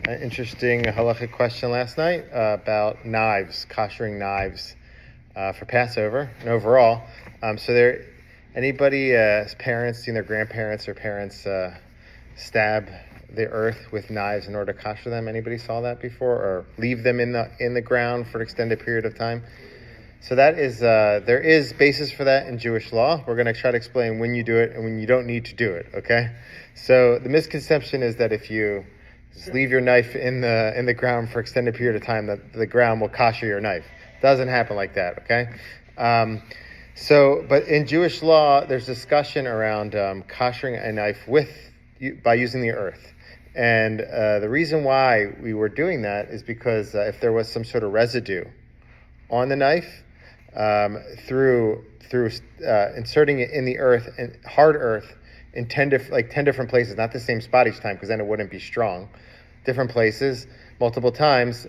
An interesting halachic question last night about knives, koshering knives for Passover and overall. Anybody's parents seen their grandparents or parents stab the earth with knives in order to kosher them? Anybody saw that before, or leave them in the ground for an extended period of time? So that is there is basis for that in Jewish law. We're going to try to explain when you do it and when you don't need to do it. Okay, so the misconception is that if you just leave your knife in the ground for extended period of time, that the ground will kosher your knife. It doesn't happen like that. Okay, but in Jewish law, there's discussion around koshering a knife by using the earth. And the reason why we were doing that is because if there was some sort of residue on the knife, through inserting it in the earth, and hard earth, in 10 different places, not the same spot each time, because then it wouldn't be strong. Different places, multiple times.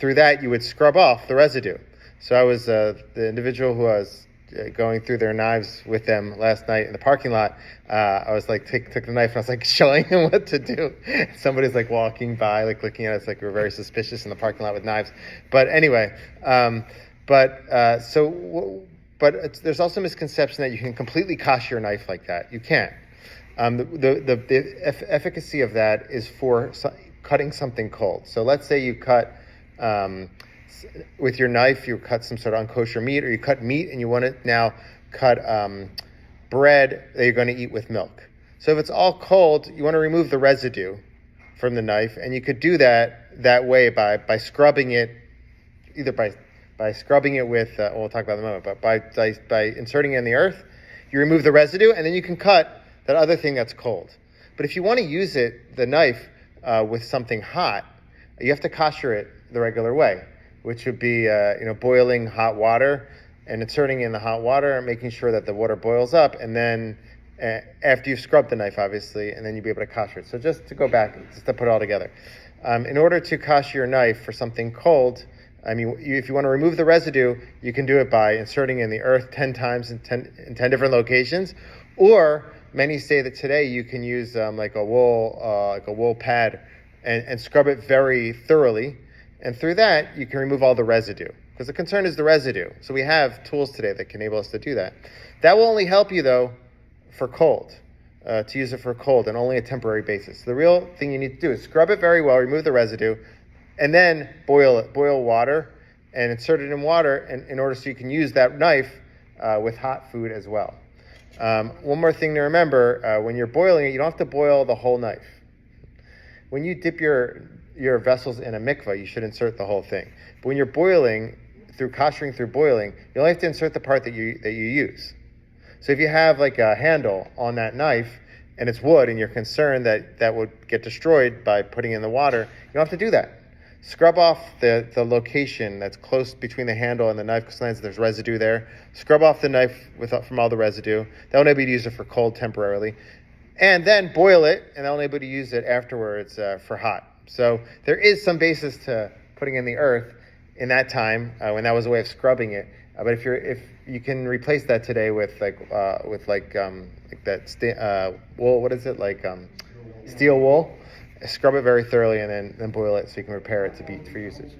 Through that, you would scrub off the residue. So I was the individual who I was going through their knives with them last night in the parking lot. I was like, took the knife and I was like showing them what to do. Somebody's like walking by, like looking at us like we're very suspicious in the parking lot with knives. But anyway, there's also a misconception that you can completely kosher your knife like that. You can't. The efficacy of that is for cutting something cold. So let's say you cut with your knife, you cut some sort of unkosher meat, or you cut meat and you want to now cut bread that you're going to eat with milk. So if it's all cold, you want to remove the residue from the knife, and you could do that way by scrubbing it, either by scrubbing it with, we'll talk about it in a moment, but by inserting it in the earth, you remove the residue, and then you can cut that other thing that's cold. But if you want to use the knife with something hot, you have to kosher it the regular way, which would be boiling hot water and inserting it in the hot water and making sure that the water boils up, and then after you've scrubbed the knife, obviously, and then you'll be able to kosher it. So just to go back, just to put it all together. In order to kosher your knife for something cold, if you want to remove the residue, you can do it by inserting in the earth 10 times in 10 different locations, or many say that today you can use like a wool pad and scrub it very thoroughly, and through that you can remove all the residue, because the concern is the residue. So we have tools today that can enable us to do that. That will only help you though for cold, to use it for cold, and only a temporary basis. The real thing you need to do is scrub it very well, remove the residue, and then boil water and insert it in water in order so you can use that knife with hot food as well. One more thing to remember, when you're boiling it, you don't have to boil the whole knife. When you dip your vessels in a mikvah, you should insert the whole thing. But when you're boiling, koshering through boiling, you only have to insert the part that you use. So if you have like a handle on that knife and it's wood and you're concerned that would get destroyed by putting it in the water, you don't have to do that. Scrub off the location that's close between the handle and the knife, because sometimes there's residue there. Scrub off the knife from all the residue. That will enable you to use it for cold temporarily. And then boil it, and that will enable you to use it afterwards for hot. So there is some basis to putting in the earth in that time, when that was a way of scrubbing it. But if you can replace that today with wool, what is it, steel wool? Scrub it very thoroughly and then boil it so you can prepare it for usage.